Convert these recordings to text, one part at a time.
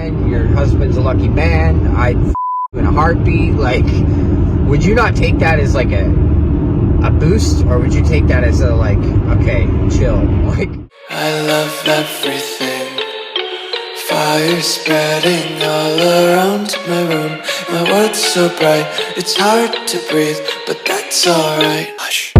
man, your husband's a lucky man, I'd f you in a heartbeat. Like, would you not take that as like a boost, or would you take that as a like, okay, chill? Like, I love everything. Fire spreading all around my room. My world's so bright, it's hard to breathe, but that's alright. Hush.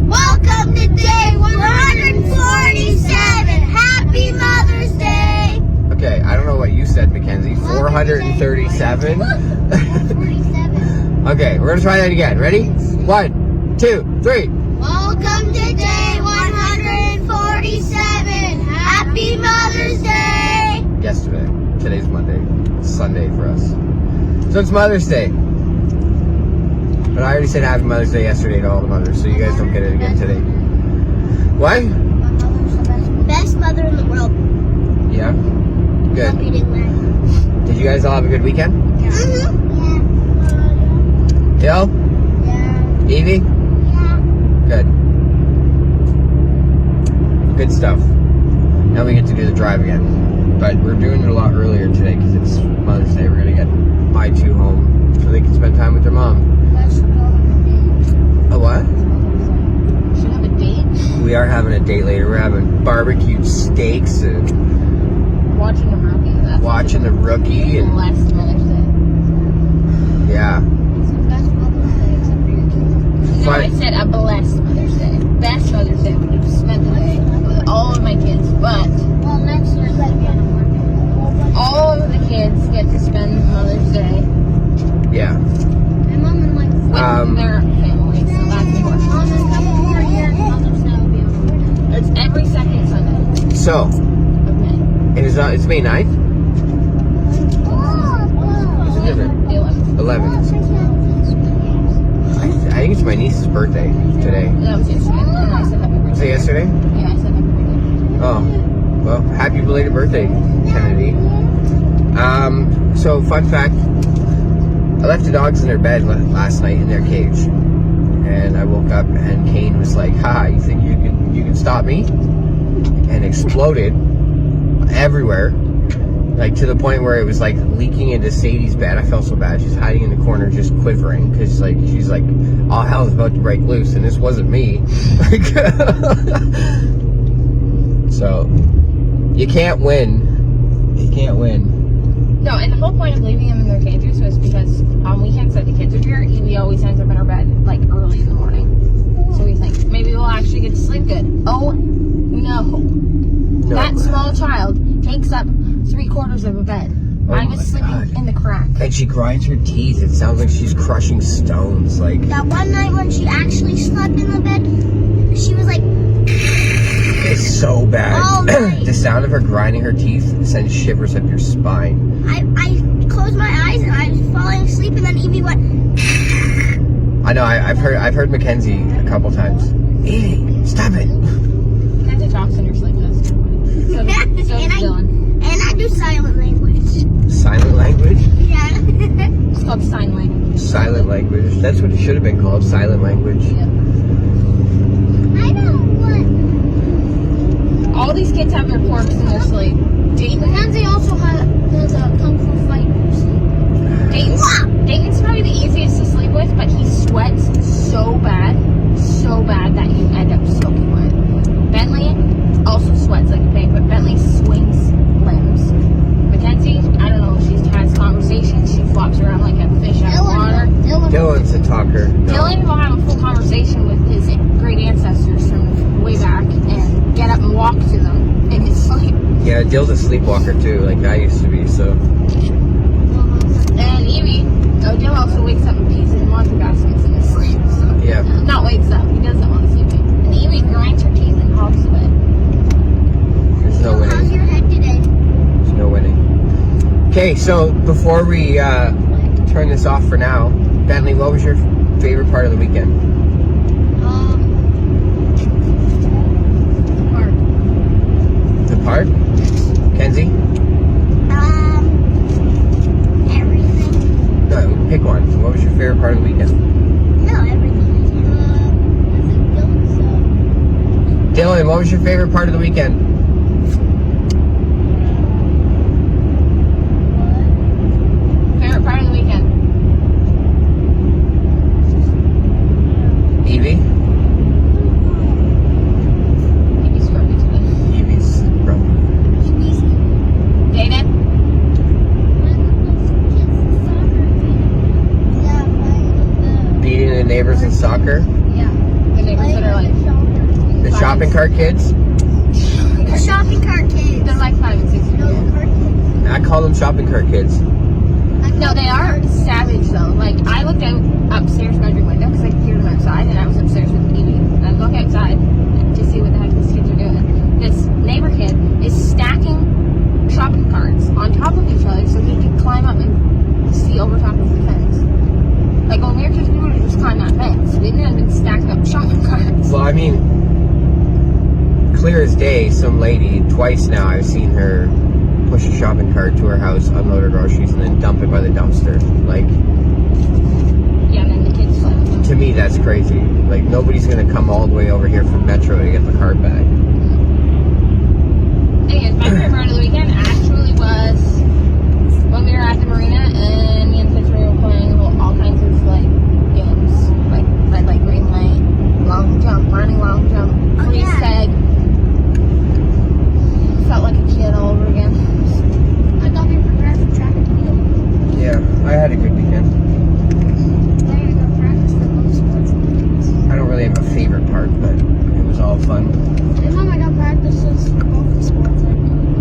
Welcome to day 147. Happy Mother's Day. Okay, I don't know what you said, Mackenzie. 437? 47. Okay, we're gonna try that again. Ready? 1, 2, 3. Welcome to day 147. Happy Mother's Day. Yesterday. Today's Monday. It's Sunday for us. So it's Mother's Day. But I already said Happy Mother's Day yesterday to all the mothers, so you guys don't get it again today. What? My mother's the best mother in the world. Yeah? Good. Hope you didn't learn. Did you guys all have a good weekend? Yeah. Hill? Yeah. Evie? Yeah. Good. Good stuff. Now we get to do the drive again. But we're doing it a lot earlier today because it's Mother's Day. We're going to get my two home so they can spend time with their mom. A what? Should have a date? We are having a date later. We're having barbecued steaks and Watching the Rookie. That's watching the Rookie and last Mother's Day. yeah. It's the best Mother's Day except for your kids. No, I said a blessed Mother's Day. Best Mother's Day. We just spent the day with all of my kids, but Well, next year's like all of the kids get to spend Mother's Day Yeah. my mom and like with their families, so that's important. mom and a couple more years, Mother's Day will be on. It's every second Sunday So, of May. it's May 9th? What's the difference? The 11th. 11th. I think it's my niece's birthday today. That was yesterday, and I said happy birthday. Was it yesterday? Yeah, I said happy birthday. Oh. Well, happy belated birthday, Kennedy. So fun fact, I left the dogs in their bed last night in their cage. And I woke up and Kane was like, haha, you think you can stop me? And exploded everywhere. Like to the point where it was like leaking into Sadie's bed. I felt so bad. She's hiding in the corner just quivering because like she's like, all hell is about to break loose and this wasn't me. So you can't win. You can't win. No, and the whole point of leaving them in their cages was because on weekends that the kids are here, Evie always ends up in her bed like early in the morning. So we think maybe we'll actually get to sleep good. Oh no. That small child takes up 3/4 of a bed. Oh I was my sleeping God. in the crack. And she grinds her teeth. It sounds like she's crushing stones. Like, That one night when she actually slept in the bed, she was like, it's so bad. Oh, nice. The sound of her grinding her teeth sends shivers up your spine. I closed my eyes and I was falling asleep and then Evie went, I know. I've heard Mackenzie a couple times. Hey, stop it. Mackenzie talks in her sleep. So does Dylan. and I do silent language. Silent language. Yeah. It's called sign language. Silent language. That's what it should have been called. Silent language. Yeah. I don't want. All these kids have their quirks in their sleep. Mackenzie also does a kung fu fight in her sleep. Dayton's probably the easiest to sleep with, but he sweats so bad that you end up soaking wet. Bentley also sweats like a pig, but Bentley swings limbs. Mackenzie, I don't know, she has conversations, she flops around like a fish out of water. Dylan's a talker. No. Dylan will have a full conversation with his great ancestors from way back and get up and walk to them in his sleep. Yeah, Dill's a sleepwalker too, like I used to be. So. And Evie, Dill also wakes up and pees in laundry baskets in his sleep. So. Yeah. Not wakes up, he does that while he's sleeping. And Evie grinds her teeth and hops a bit. There's no How's winning. your head today? There's no winning. Okay, so before we turn this off for now, Bentley, what was your favorite part of the weekend? Park. The park? Kenzie? Everything. No, pick one. What was your favorite part of the weekend? No, everything. Dylan, what was your favorite part of the weekend? Favorite part of the weekend? Evie? Evie's grumpy today. Evie's grumpy. Dayton? Beating the neighbors in soccer? Yeah. The neighbors that are like, The shopping cart kids? The shopping cart kids. they're like 5 and 6 years No, old. the cart kids. I call them shopping cart kids. No, they are savage though. Like, I looked out upstairs bedroom window because I could hear them outside, and I was upstairs with Evie. And I look outside to see what the heck these kids are doing. This neighbor kid is stacking shopping carts on top of each other so he can climb up and see over top of the fence. Like, when we were kids, we would have just climbed that fence. We didn't even stack up shopping carts. Well, I mean, clear as day, some lady, twice now I've seen her push a shopping cart to her house, unload her groceries, and then dump it by the dumpster. Like, Yeah, and then the kids left. to me, that's crazy. Like, nobody's gonna come all the way over here from Metro to get the cart back. Anyways, my favorite part of the weekend actually was when we were at the marina and me and the kids were playing all kinds of like games, like red light, green light, long jump, running long jump, freeze tag. Felt like a kid all over again. I thought we were prepared for track and field. Yeah, I had a good weekend. Then I gotta go practice for both sports. I don't really have a favorite part, but it was all fun. Every time I got practices for both the sports,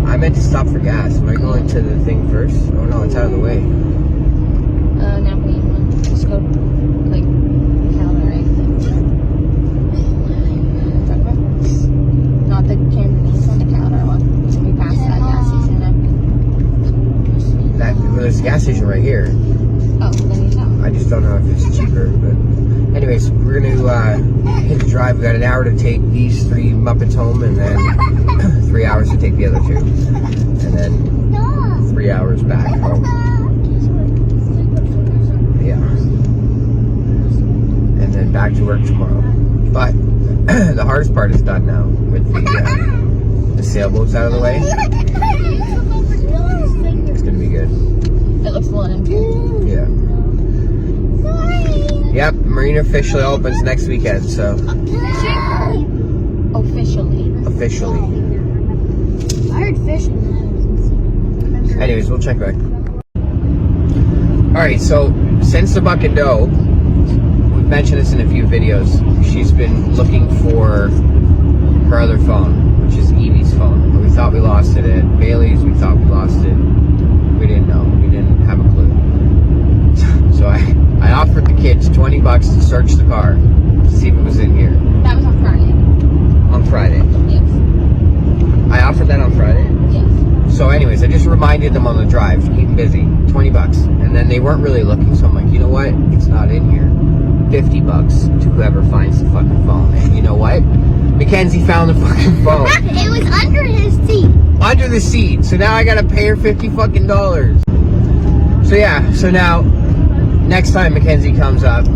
I meant to stop for gas. Am I going to the thing first? Oh no, it's out of the way. Now we just go like calendar, right? Not the Cantonese one, the calendar one. We passed that gas station now. Well, there's a gas station right here. Oh, then you tell. I just don't know if it's cheaper, but anyways, we're gonna hit the drive. We got an hour to take these 3 Muppets home, and then 3 hours to take the other 2, and then 3 hours back home. Yeah, and then back to work tomorrow. But the hardest part is done now with the sailboats out of the way. It's gonna be good. It looks full and empty. Yeah. Yep, marina officially opens next weekend, so Officially. officially. I heard fishing. Anyways, we'll check back. Alright, so since the buck and doe, we've mentioned this in a few videos, she's been looking for her other phone, which is Evie's phone. We thought we lost it at Bailey's, we thought we lost it. We didn't know. We didn't have a clue. So I offered the kids $20 to search the car to see if it was in here. That was on Friday. On Friday. Yes. I offered that on Friday. Yes. So anyways, I just reminded them on the drive to keep them busy. $20. And then they weren't really looking, so I'm like, you know what? It's not in here. $50 to whoever finds the fucking phone. And you know what? Mackenzie found the fucking phone. It was under his seat. Under the seat. So now I gotta pay her $50 fucking dollars. So yeah, so now next time Mackenzie comes up,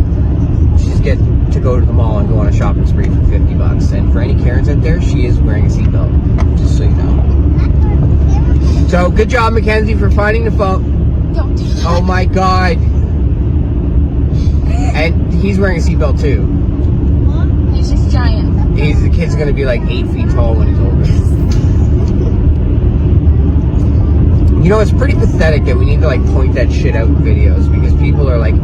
she's get to go to the mall and go on a shopping spree for $50. And for any Karens out there, she is wearing a seatbelt. Just so you know. So good job, Mackenzie, for finding the phone. Don't do that. Oh my god. And he's wearing a seatbelt too. He's just giant. The kid's gonna be like 8 feet tall when he's older. You know, it's pretty pathetic that we need to like point that shit out in videos because people are like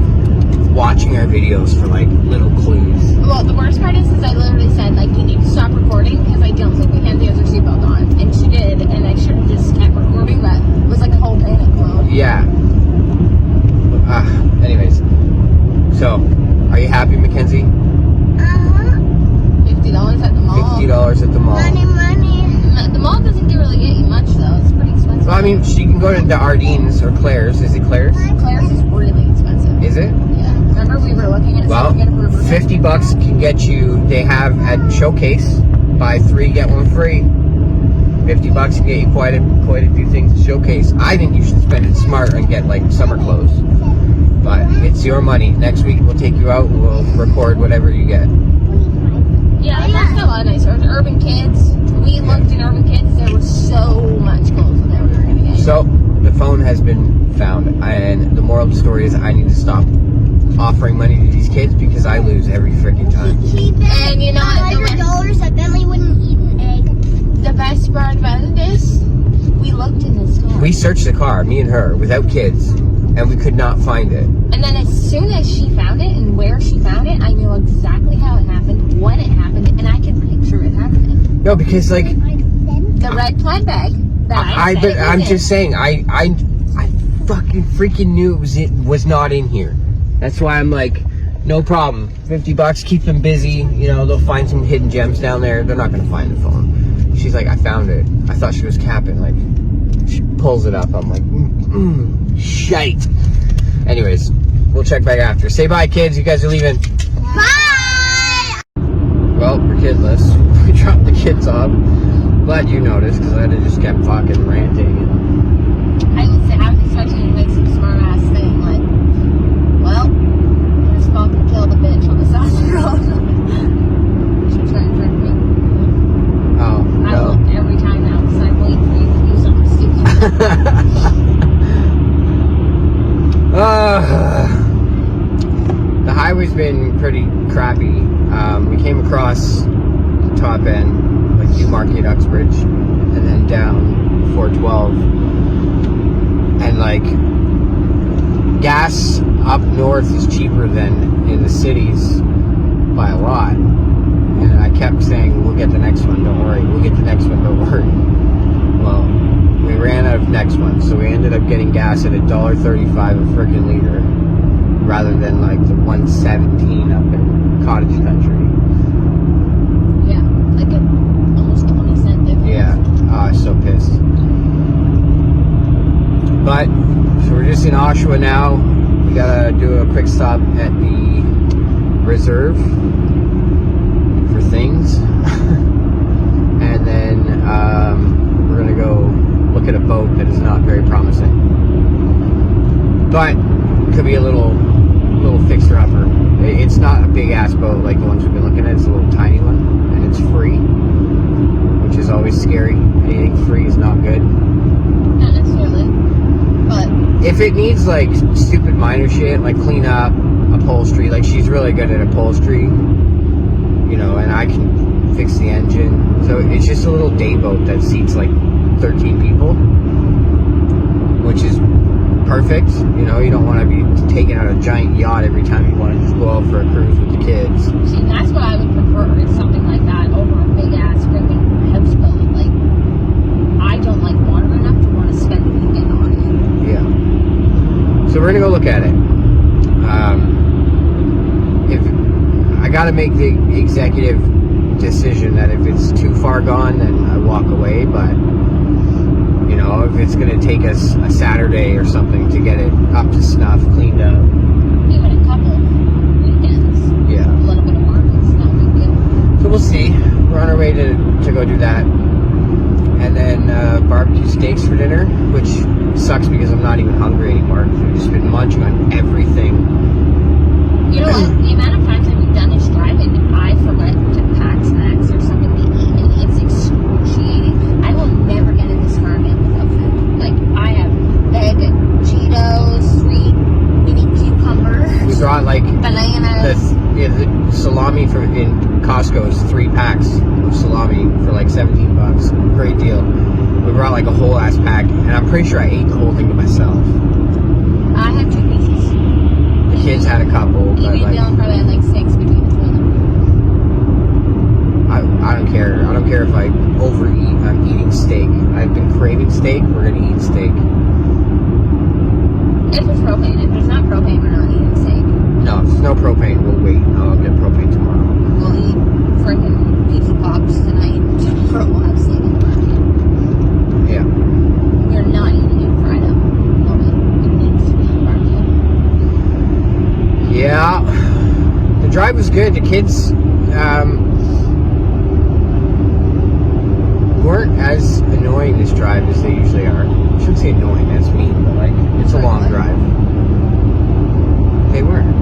watching our videos for like little clues. Well, the worst part is I literally said, like, you need to stop recording because I don't think Mackenzie has her seatbelt on. And she did, and I should have just kept recording, but it was like a whole panic mode. Yeah. Anyways. So, are you happy, Mackenzie? $50 at the mall. $50 at the mall. Money. The mall doesn't really get you much, though. It's pretty expensive. Well, I mean, she can go to Ardene's or Claire's. Is it Claire's? Claire's is really expensive. Is it? Yeah. Remember we were looking at Well, something for $50 can get you. They have at Showcase, buy 3 get 1 free. $50 can get you quite a few things at Showcase. I think you should spend it smart and get like summer clothes. But it's your money. Next week we'll take you out and we'll record whatever you get. Yeah, that's a lot nicer. Urban Kids. We looked in Urban Kids. There was so much clothes that we were going to get. So the phone has been found, and the moral of the story is I need to stop offering money to these kids because I lose every freaking time. And you know what? $100 that Bentley wouldn't eat an egg. The best part about this, we looked in the store. We searched the car, me and her, without kids, and we could not find it. And then as soon as she found it and where she found it, I knew exactly how it happened, when it happened, and I could picture it happening. No, because like The red plaid bag. I'm just saying, I fucking freaking knew it was not in here. That's why I'm like, no problem. $50, keep them busy. You know, they'll find some hidden gems down there. They're not gonna find the phone. She's like, I found it. I thought she was capping. Like, she pulls it up. I'm like, shite. Anyways, we'll check back after. Say bye, kids. You guys are leaving. Bye! Well, we're kidless. We dropped the kids off. Glad you noticed, because I'd have just kept fucking ranting. I was expecting you to make some smart ass thing like, well, just fucking kill the bitch on the side of the road. She's trying to trick me. Oh, I no. look every time now because I'm waiting for you to do something stupid. The highway's been pretty crappy. We came across the top end, like Newmarket, Uxbridge, and then down 412. And like, gas up north is cheaper than in the cities by a lot. And I kept saying, we'll get the next one, don't worry. We'll get the next one, don't worry. Well, we ran out of next one, so we ended up getting gas at $1.35 a freaking liter, rather than like the $1.17 up in cottage country. Yeah, like almost 20-cent difference. Yeah, I was so pissed. But, so we're just in Oshawa now. We gotta do a quick stop at the reserve for things. And then we're gonna go look at a boat that is not very promising. But, could be a little fixer-upper. It's not a big-ass boat like the ones we've been looking at. It's a little tiny one, and it's free, which is always scary. Anything free is not good. Not necessarily, but If it needs like stupid minor shit, like clean up, upholstery, like she's really good at upholstery, you know, and I can fix the engine. So it's just a little day boat that seats like 13 people, which is perfect. You know, you don't want to be taking out a giant yacht every time you want to just go out for a cruise with the kids. see, that's what I would prefer is something like that over a big ass freaking houseboat. Like, I don't like water enough to want to spend the weekend on it. Yeah. So we're gonna go look at it. If I gotta make the executive decision that if it's too far gone, then I walk away. But you know, if it's gonna take us a Saturday or something to get it up to snuff, cleaned up, Even a couple weekends, yeah. a little bit of work, it's not a big deal. So we'll see. We're on our way to go do that, and then barbecue steaks for dinner, which sucks because I'm not even hungry anymore. I've just been munching on everything. You know what? The amount of times that we've done this driving, I forget to pack snacks or something to eat, and it's excruciating. I will never get in this car again without food. Like, I have a bag of Cheetos, 3 mini cucumbers, We brought like bananas. the salami in Costco is 3 packs of salami for like $17. Great deal. We brought like a whole ass pack, and I'm pretty sure I ate the whole thing to myself. I had 2 pieces. The kids had a couple, but Evie and Dylan probably had like 6 between the two of them. I don't care. I don't care if I overeat. I'm eating steak. I've been craving steak. We're gonna eat steak. If there's propane, if there's not propane, we're not eating steak. No, if there's no propane, we'll wait. I'll get propane tomorrow. We'll eat freaking pizza pops tonight. We'll have steak in the barbecue. Yeah. We're not eating it fried up. It needs to be on the barbecue. Yeah, the drive was good. The kids weren't as annoying this drive as they usually are. I shouldn't say annoying, that's mean, but like, it's a long drive. They weren't.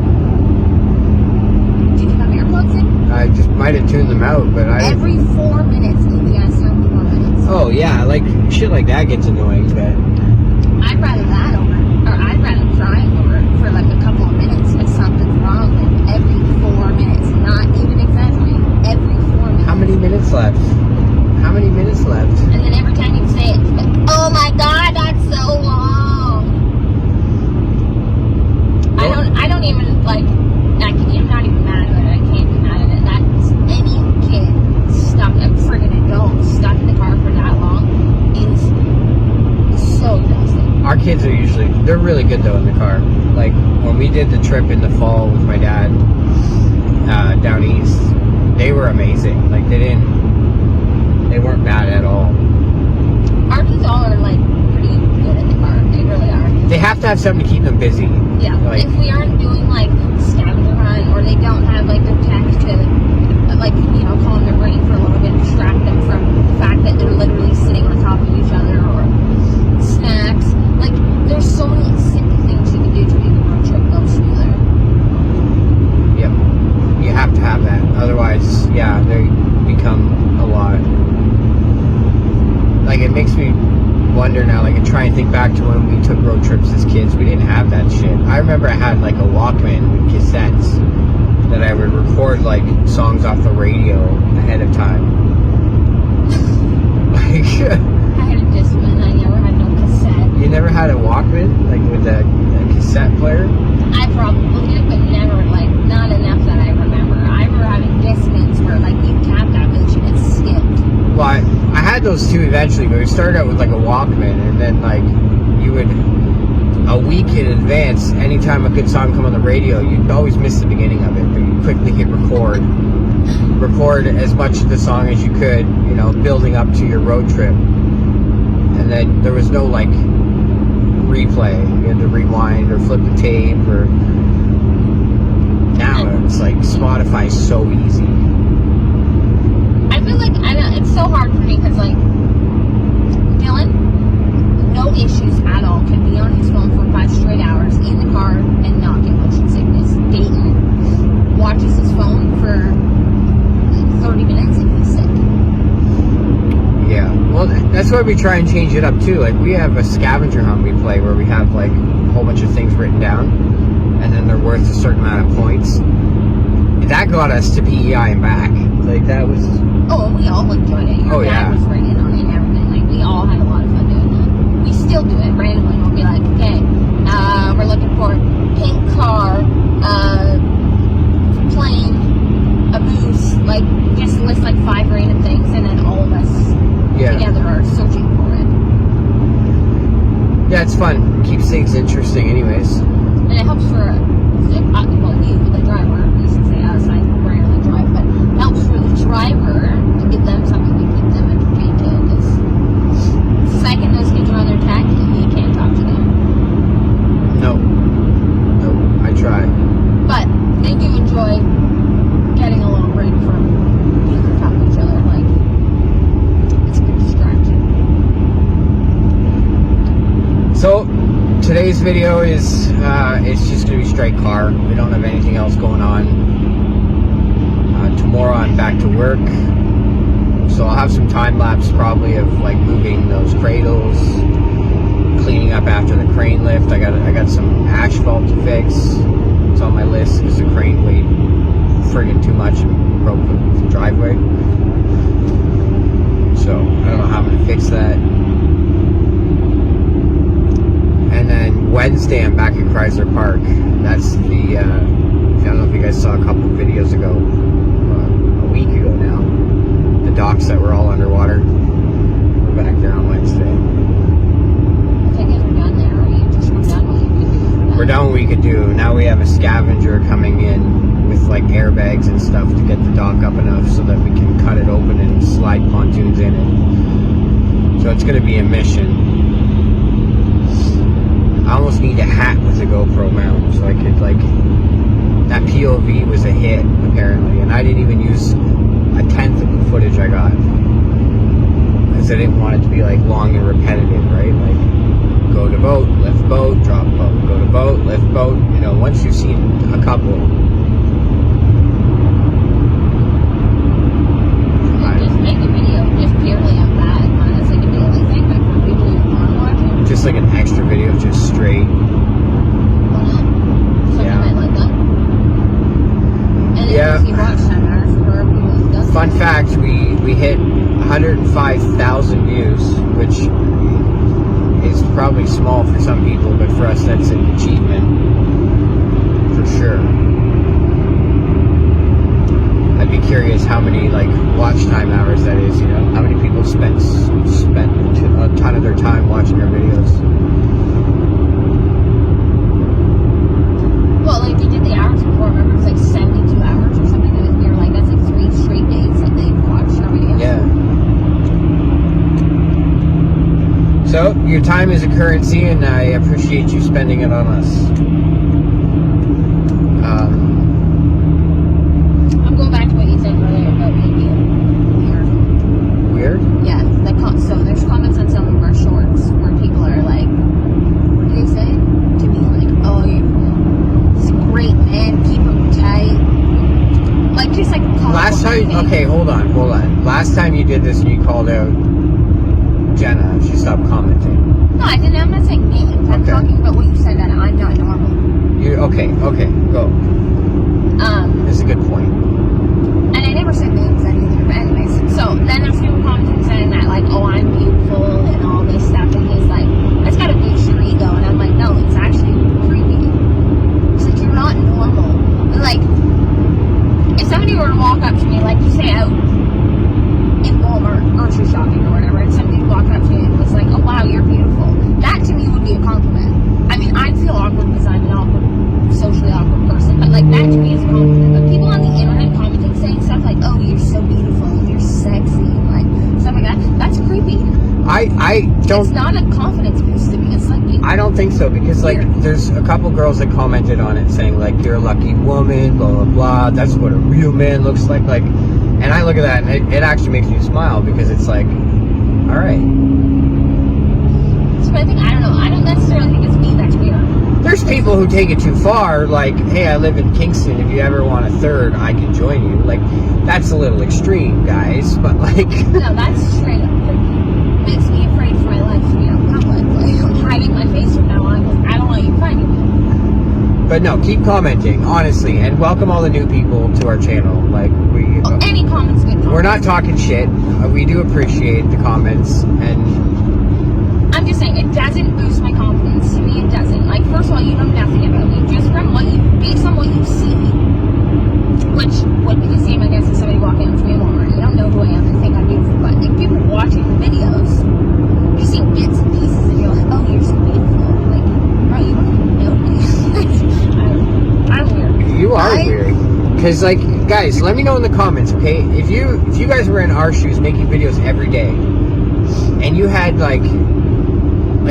Did you have earplugs in? I just might have tuned them out, but Every 4 minutes, EBS time 4 minutes. Oh yeah, like shit like that gets annoying, but I'd rather that over, or I'd rather drive over for like a couple of minutes if something's wrong than every 4 minutes. Not even exaggerating. Every 4 minutes. how many minutes left? How many minutes left? And then every time you say it, it's like, oh my god, that's so long. I don't even like. I'm not even mad at it. I can't be mad at it. That's any kid stuck, a friggin' adult stuck in the car for that long is so exhausting. Our kids are they're really good though in the car. Like when we did the trip in the fall with my dad down east, they were amazing. Like they weren't bad at all. Our kids all are like pretty good in the car. They really are. They have to have something to keep them busy. Yeah. Like, if we aren't doing like scavenger hunt, or they don't have like their tech to like, you know, calm their brain for a little bit, distract them from the fact that they're literally sitting on top of each other, or snacks. Like there's so many simple things you can do to make a road trip go smoother. yep. You have to have that. Otherwise, yeah, they become a lot. Like it makes me wonder now, like I try and think back to when we took road trips as kids. We didn't have that shit. I remember I had like a Walkman with cassettes that I would record like songs off the radio ahead of time. Like I had a Discman. I never had no cassette. you never had a Walkman like with a cassette player? I probably did, but never, like, not enough that I remember. I remember having Discmans where, like, you tapped that bitch and it skipped. Well, I had those too eventually, but we started out with like a Walkman, and then like you would a week in advance, anytime a good song come on the radio, you'd always miss the beginning of it, but you'd quickly hit record as much of the song as you could, you know, building up to your road trip. And then there was no like replay. You had to rewind or flip the tape, or now it's like Spotify's so easy. I feel like, it's so hard for me because, like, Dylan, no issues at all, can be on his phone for 5 straight hours in the car and not get motion sickness. Dayton watches his phone for 30 minutes and he's sick. Yeah, well, that's why we try and change it up too. Like, we have a scavenger hunt we play where we have like a whole bunch of things written down, and then they're worth a certain amount of points. That got us to PEI and back. Like, that was... Oh, and we all enjoyed it. Your dad was right in on it and everything. Like, we all had a lot of fun doing that. We still do it randomly. We'll be like, okay, we're looking for pink car, plane, a moose. Like, just list like 5 random things, and then all of us together are searching for it. Yeah, it's fun. Keeps things interesting anyways. And it helps for, well, you, the driver, you should say us, I rarely drive, but it helps for the driver to give them something to keep them entertained too, because the second those kids are on their tech, you can't talk to them. No, I try. But they do enjoy getting a little break from being on top of each other. Like, it's a good distraction. So, today's video is, it's just going to be straight car. We don't have anything else going on. Tomorrow I'm back to work. So I'll have some time lapse probably of like moving those cradles, cleaning up after the crane lift. I got some asphalt to fix. It's on my list because the crane weighed friggin' too much and broke the driveway. So I don't know how I'm going to fix that. And then Wednesday I'm back at Chrysler Park. That's the, I don't know if you guys saw a couple of videos ago, a week ago now, the docks that were all underwater. We're back there on Wednesday. So you guys are done there, or you just done what you could do? We're done what we could do. Now we have a scavenger coming in with like airbags and stuff to get the dock up enough so that we can cut it open and slide pontoons in it. So it's going to be a mission. I almost need a hat with a GoPro mount so I could like that POV was a hit, apparently, and I didn't even use a tenth of the footage I got. Because I didn't want it to be like long and repetitive, right? Like, go to boat, lift boat, drop boat, go to boat, lift boat. You know, once you've seen a couple, Just make a video just purely on that. Honestly, to be the only thing, but for people who want to watch it, just like an extra video, just straight. why not? Something Yeah. like that. And then Yeah. just you watch time hours for people who does Fun fact, we hit 105,000 views, which is probably small for some people, but for us that's an achievement for sure. I'd be curious how many like watch time hours that is, you know, how many people spent a ton of their time watching our videos. Well, like we did the hours before. Remember, it was like 72 hours or something. And we were like, that's like 3 straight days that they watched our videos. Yeah. So, your time is a currency, and I appreciate you spending it on us. I'm going back to what you said earlier about me being weird. Weird? Yeah, so there's comments on some of our shorts where people are like, what do they say to me? Like, oh, he's a great man, keep him tight. Like, just like Last time, okay, hold on. Last time you did this and you called out Jenna, she stopped commenting. No, I didn't. I'm not saying names. I'm Okay. talking about what you said that I'm not normal. Okay, go. That's a good point. And I never said names either. But anyways, so then there's people commenting saying that like, oh, I'm beautiful and all this stuff, and he's like, that's gotta boost your ego, and I'm like, no, it's actually creepy. It's like you're not normal. Like, if somebody were to walk up to me, like you say out in Walmart, grocery shopping or whatever, and somebody walked up to me and was like, oh wow, you're beautiful, that to me would be a compliment. I mean, I'd feel awkward because I'm an awkward, socially awkward person, but like that to me is a compliment. But people on the internet commenting saying stuff like, oh, you're so beautiful, you're sexy, and like stuff like that, that's creepy. I It's don't. not a confidence boost to me. It's like I don't think so, because like there's a couple girls that commented on it saying like, you're a lucky woman, blah blah blah. That's what a real man looks like. Like, and I look at that and it actually makes me smile, because it's like, all right. So I think I don't necessarily think it's me that's weird. There's people who take it too far, like, hey, I live in Kingston, if you ever want a third, I can join you. Like, that's a little extreme, guys, but like... No, that's straight up creepy. Makes me afraid for my life to be out in public. Like, I'm hiding my face from now on because I don't want you finding me. But no, keep commenting, honestly, and welcome all the new people to our channel. Like, Any comments good comments. we're not talking shit. We do appreciate the comments, and... I'm just saying, it doesn't boost my confidence. To me, it doesn't. Like, first of all, you know nothing about me. Just from based on what you see, which would be the same, I guess, as somebody walking up to me in Walmart. You don't know who I am and think I'm beautiful, but like, people watching the videos, you see bits and pieces, and you're like, oh, you're so beautiful. Like, bro, you don't even know me. I'm weird. You are weird. Because, like, guys, let me know in the comments, okay? If you guys were in our shoes making videos every day, and you had, like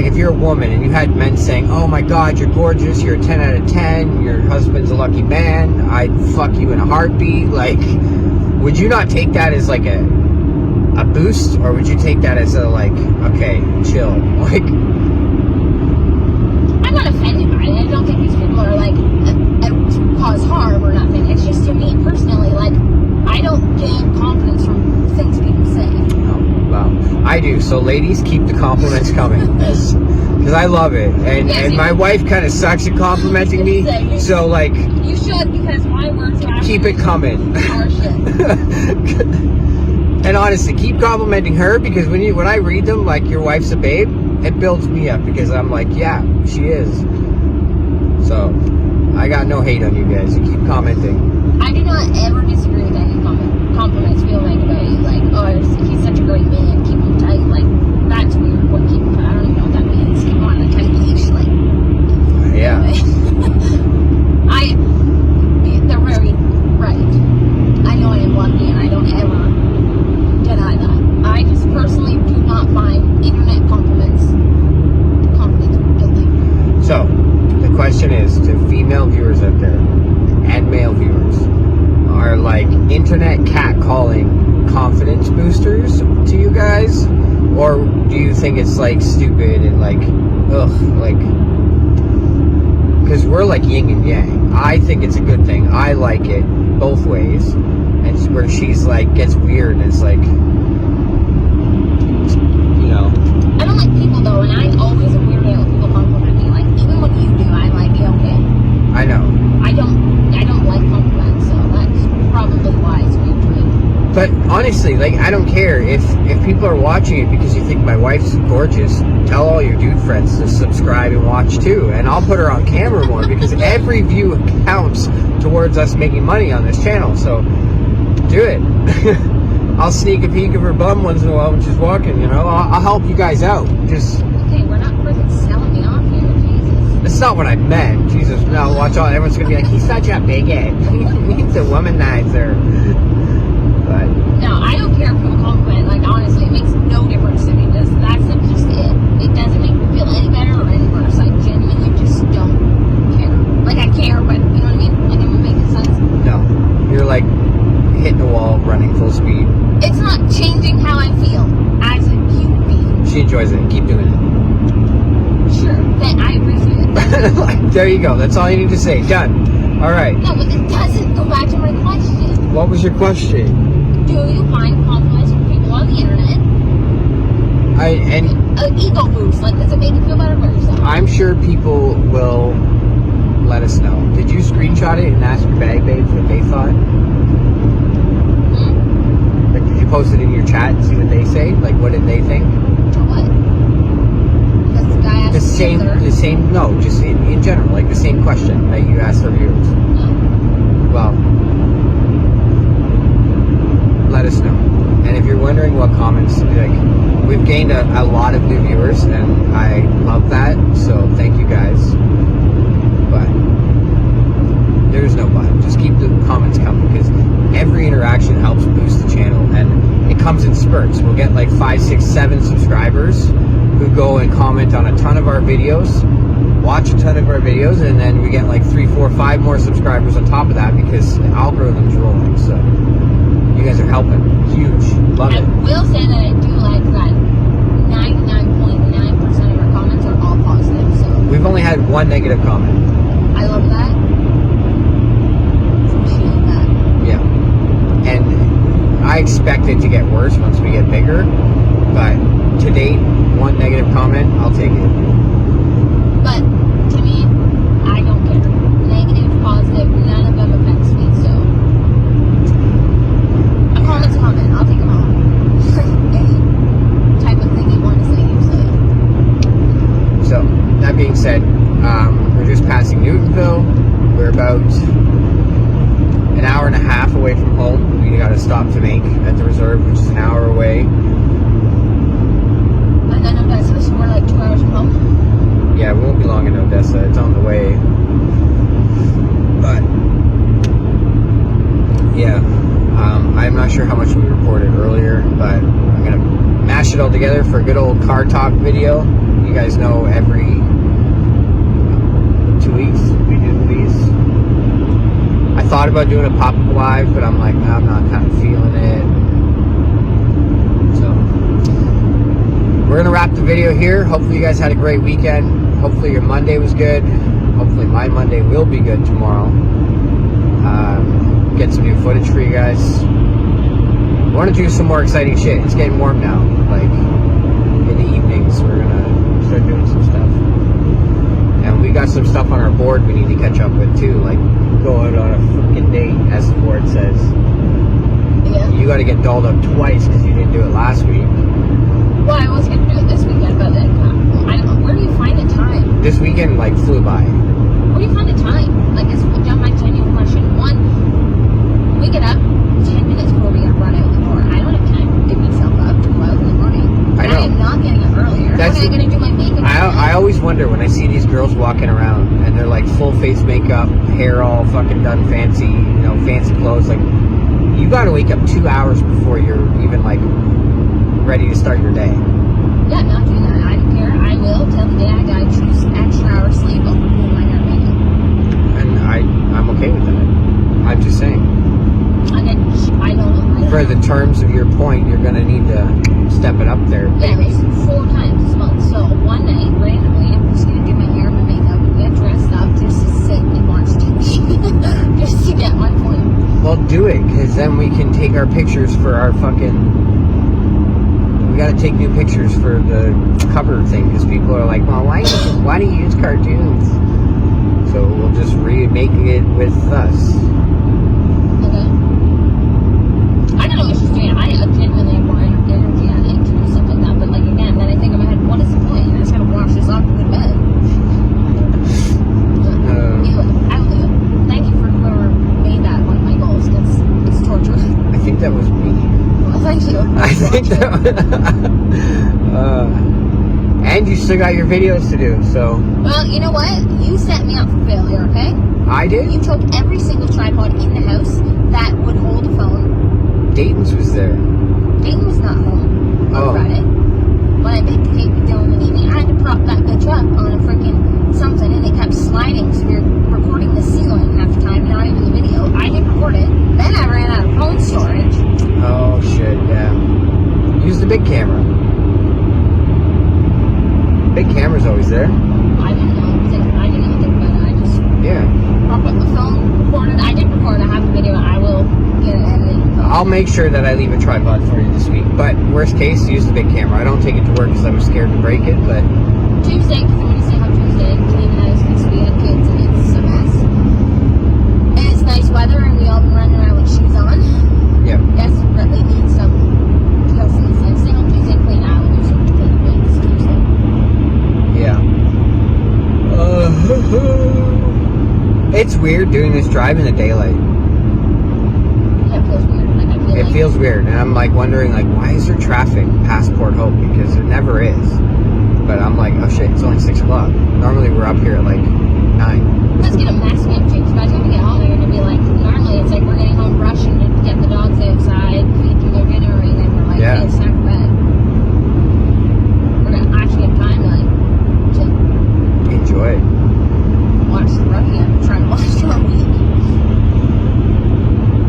if you're a woman and you had men saying, oh my god, you're gorgeous, you're a 10 out of 10, your husband's a lucky man, I'd fuck you in a heartbeat, like, would you not take that as, like, a boost? Or would you take that as a, like, okay, chill? Like... I'm not offended by it. I don't think these people are, like, out to cause harm or nothing. It's just, to me, personally, like, I don't gain confidence from things people say. Well, I do. So, ladies, keep the compliments coming, because I love it. And my wife kind of sucks at complimenting me. So, like, you should, because my words are keep it coming. And honestly, keep complimenting her, because when I read them, like, your wife's a babe, it builds me up, because I'm like, yeah, she is. So, I got no hate on you guys. You keep commenting. I do not ever disagree with any compliments people make about you. Like, oh, he's such a great man, keep him tight. Like, that's weird. What keep him tight? I don't even know what that means. Keep him on a tight leash. Like, Yeah. they're very right. I know I am lucky, and I don't ever deny that. I just personally do not find internet compliments building. So, the question is, to female viewers out there, and internet catcalling confidence boosters to you guys? Or do you think it's like stupid and like, ugh, like, because we're like yin and yang. I think it's a good thing. I like it both ways. And where she's like, gets weird, and it's like, you know. I don't like people though, and I'm always a weirdo when people compliment me. Like, even when you do, I'm like, yeah, okay. I know. I don't like compliments, so that's probably why it's weird to me. But honestly, like, I don't care if people are watching it because you think my wife's gorgeous. Tell all your dude friends to subscribe and watch too, and I'll put her on camera more because every view counts towards us making money on this channel. So do it. I'll sneak a peek of her bum once in a while when she's walking. You know, I'll help you guys out. Just Okay, we're not freaking selling me off here, Jesus. that's not what I meant. Jesus, no, watch out! Everyone's gonna be like, he's such a bigot. He's a womanizer. But No, I don't care if people compliment. Like, honestly, it makes no difference to me. That's just it. It doesn't make me feel any better or any worse. I genuinely just don't care. Like, I care, but you know what I mean? Like, am I making sense? no, you're like hitting the wall, running full speed. It's not changing how I feel as a human being. She enjoys it. Keep doing it. Sure, that I appreciate it. There you go. That's all you need to say. Done. All right. No, but it doesn't go back to my question. What was your question? Do you find compliments from people on the internet an ego boost? Like, does it make you feel better about yourself? I'm sure people will let us know. Did you screenshot it and ask your bag babes what they thought? Like, did you post it in your chat and see what they say? Like, what did they think? What? Because the guy asked The same, no, just in general, like the same question that you asked our viewers. No. Well, let us know. And if you're wondering what comments, like, we've gained a lot of new viewers, and I love that, so thank you guys. But there's no but. Just keep the comments coming, because every interaction helps boost the channel, and it comes in spurts. We'll get like 5, 6, 7 subscribers who go and comment on a ton of our videos, watch a ton of our videos, and then we get like 3, 4, 5 more subscribers on top of that because the algorithm's rolling. So you guys are helping. Huge. Love I it. will say that I do like that 99.9% of your comments are all positive, so We've only had one negative comment. I love that. Appreciate that. Yeah. And I expect it to get worse once we get bigger. But to date, one negative comment, I'll take it. But to me, I don't care. Negative, positive, none of them affects me, so a comment's a comment. I'll take them all. Any type of thing you want to say, you say. So, that being said, we're just passing Newtonville. We're about an hour and a half away from home. We got a stop to make at the reserve, which is an hour away. And then Odessa, so we're like 2 hours from home. Yeah, we won't be long in Odessa. It's on the way. But, yeah. I'm not sure how much we reported earlier, but I'm going to mash it all together for a good old car talk video. You guys know every 2 weeks we do these. I thought about doing a pop-up live, but I'm like, nah, I'm not kind of feeling it. So, we're going to wrap the video here. Hopefully you guys had a great weekend. Hopefully your Monday was good. Hopefully my Monday will be good tomorrow. Get some new footage for you guys. I want to do some more exciting shit. It's getting warm now. Like, in the evenings, we're going to start doing some stuff. And we got some stuff on our board we need to catch up with too. Like, go out on a freaking date, as the board says. Yeah. You got to get dolled up twice because you didn't do it last week. Well, I was going to do it this weekend, but then, I don't know. Where do you find the time? This weekend, like, flew by. Where do you find the time? Like, it's my genuine question. One, we get up 10 minutes before we got run out the door. I don't have time to get myself up to go out in the morning. I know. I am not getting up earlier. That's How am I going to do my makeup? I always wonder when I see these girls walking around and they're like full face makeup, hair all fucking done fancy, fancy clothes. Like, you got to wake up 2 hours before you're even like ready to start your day. Yeah, I'm not doing that. I don't care. I will till the day I die choose extra hours sleep over doing my hair and makeup. And I'm okay with that. I'm just saying. And then per the terms of your point, you're gonna need to step it up there. Yeah, Maybe. it's 4 times this month. So one night, randomly, I'm just gonna do my hair and my makeup and get dressed up just to sit and watch TV. Just to get my point. Well, do it, because then we can take our pictures for our fucking... We gotta take new pictures for the cover thing, because people are like, well, why do you use cartoons? So we'll just remake it with us. Okay. I don't know what she's doing. I genuinely have more energy on it to do stuff like that. But like again, then I think in my head, what is the point? I just gotta wash this off and go to bed. Anyway, I will do it. Thank you for whoever made that one of my goals, because it's torture. I think that was me. Well, thank you. I think that and you still got your videos to do, so... Well, you know what? You set me up for failure, okay? I did? You took every single tripod in the house that would hold a phone. Dayton's was there. Dayton was not home on Friday. When I baked the cake with Dylan and Amy, I had to prop that bitch up on a freaking something, and it kept sliding, so we were recording the ceiling half the time, not even the video. I didn't record it. Then I ran out of phone storage. Oh, shit, yeah. Use the big camera. Big camera's always there. I didn't know. I didn't know anything about it. I just propped up the phone, recorded. I did record. I have a video. I will get it edited. I'll make sure that I leave a tripod for you this week. But worst case, use the big camera. I don't take it to work because I'm scared to break it, but... Tuesday, because I'm going to stay home Tuesday. Clean the house because we have kids and it's a mess. And it's nice weather and we all been running around with shoes on. Yep. Desperately need some TLCs. Like, stay home Tuesday, clean. I will do some clean things Tuesday. Yeah. It's weird doing this drive in the daylight. Yeah, it feels weird. Like, I feel It feels weird, and I'm like wondering, like, why is there traffic past Port Hope? Because there never is. But I'm like, oh shit, it's only 6 o'clock. Normally we're up here at like 9. Let's get a massive empty because by the time we get home, we're going to be like, normally it's like we're getting home rushing to get the dogs outside, feed them their dinner, and then we're like, Yeah. hey, it's time for bed. We're going to actually have time to Enjoy it. watch the rugby. I'm trying to watch the week.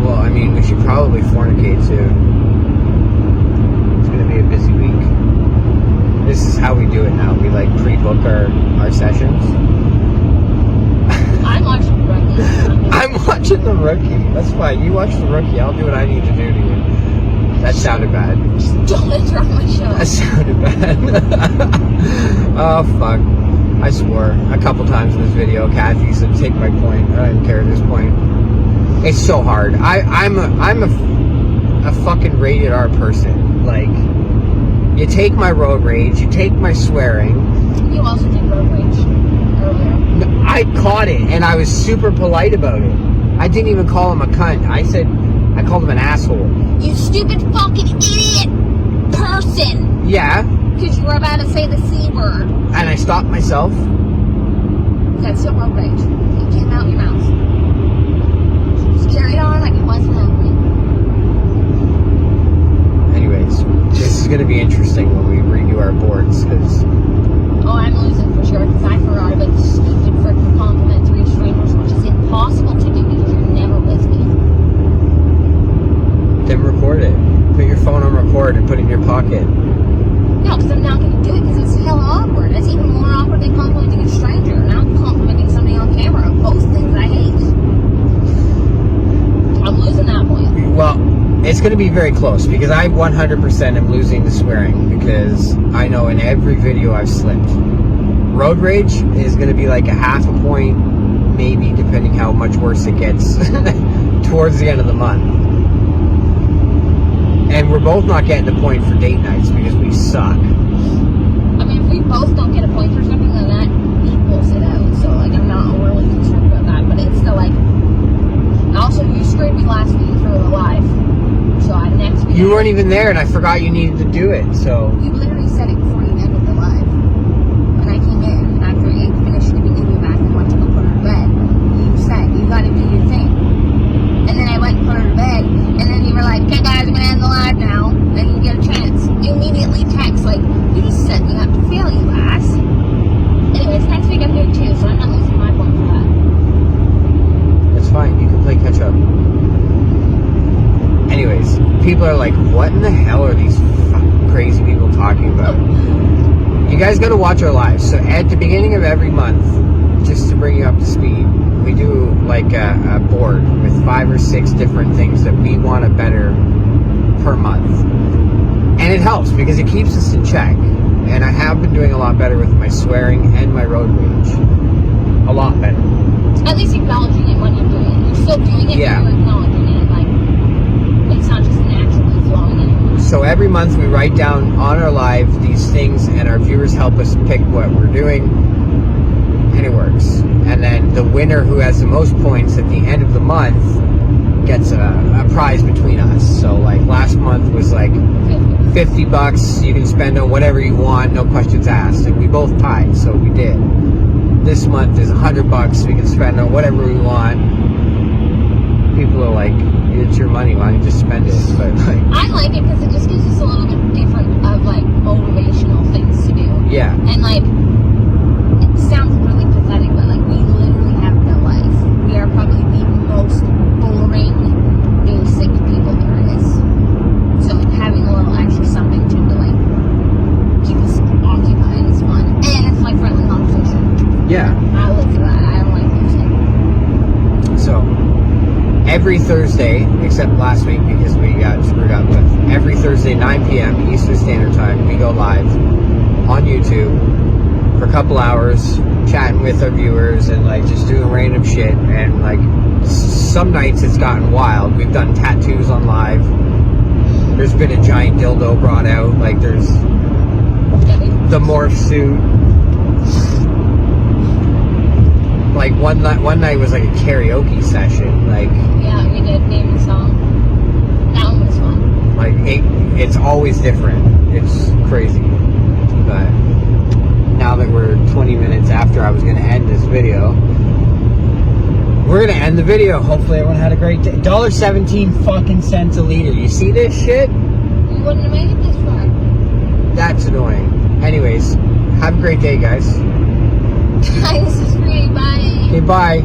Well, I mean, we should probably fornicate too. It's gonna be a busy week. This is how we do it now. We like pre-book our sessions. I'm watching the rugby. I'm watching the rookie. That's fine. You watch the rookie. I'll do what I need to do to you. That sounded bad. Just don't interrupt my show. That sounded bad. Oh fuck. I swore a couple times in this video. Kathy said, take my point. I don't even care at this point. It's so hard. I'm a fucking rated R person. Like, you take my road rage, you take my swearing. You also did road rage earlier. I caught it, and I was super polite about it. I didn't even call him a cunt. I called him an asshole. You stupid fucking idiot person. Yeah. Because you were about to say the C word. And I stopped myself. That's still road rage. It came out your mouth. Just carried on like it wasn't happening. Anyways, this is going to be interesting when we redo our boards, because... Oh, I'm losing for sure, because I forgot about the stupid freaking complimentary streamers, which is impossible to do because you're never with me. Then record it. Put your phone on record and put it in your pocket. No, because I'm not going to do it because it's hella awkward. It's even more awkward than complimenting a stranger. Now I'm complimenting somebody on camera. Both things I hate. I'm losing that point. Well, it's going to be very close, because I 100% am losing the swearing, because I know in every video I've slipped. Road rage is going to be like a half a point, maybe, depending how much worse it gets towards the end of the month. And we're both not getting the point for date nights because we suck. I mean, if we both don't get a point for something, then that equals it out. So, like, I'm not overly concerned about that. But it's still, like... Also, you screwed me last week for the live. So, next week... You weren't even there, and I forgot you needed to do it, so... You literally said it before you ended the live. When I came in, after you finished giving Amy back and went to go put her to bed, you said, you gotta do your thing. And then I went and put her to bed, and then you were like, okay guys, I'm gonna end the live now, and you get a chance. You immediately text, like, you just set me up to fail, you ass. Anyways, next week I'm doing 2, so I'm not losing my point for that. That's fine, you can play catch up. Anyways, people are like, what in the hell are these fucking crazy people talking about? You guys got to watch our lives. So at the beginning of every month, just to bring you up to speed, we do like a board with 5 or 6 different things that we want to better per month. And it helps because it keeps us in check. And I have been doing a lot better with my swearing and my road rage. A lot better. At least acknowledging it when you're doing it. You're still doing it, Yeah. but you're acknowledging it. Like, it's not just naturally flowing anymore. So every month we write down on our live these things, and our viewers help us pick what we're doing, and it works. And then the winner who has the most points at the end of the month gets a prize between us. So like last month was like $50. You can spend on whatever you want, no questions asked. And we both tied, so we did. This month is $100. We can spend on whatever we want. People are like, it's your money, why don't you just spend it? But like, I like it because it just gives us a little bit different of like motivational things to do. yeah. And like, it sounds really pathetic, but like we literally have no life. We are probably the most boring, basic people there is. So having a little extra something to like keep us occupied is fun. And it's like friendly conversation. Yeah. I look for that. I don't like music. So every Thursday, except last week because we got screwed up, but every Thursday 9 p.m. Eastern Standard Time, we go live on YouTube for a couple hours, chatting with our viewers and like just doing random shit. And like some nights it's gotten wild. We've done tattoos on live. There's been a giant dildo brought out. Like there's the morph suit. Like one night was like a karaoke session. Like Yeah, we did name and song. That one was fun. like it's always different. It's crazy. But now that we're 20 minutes after I was going to end this video, we're going to end the video. Hopefully everyone had a great day. $1.17 fucking cents a liter. You see this shit? We wouldn't have made it this far. That's annoying. Anyways, have a great day, guys. This is free. Bye. Okay, bye.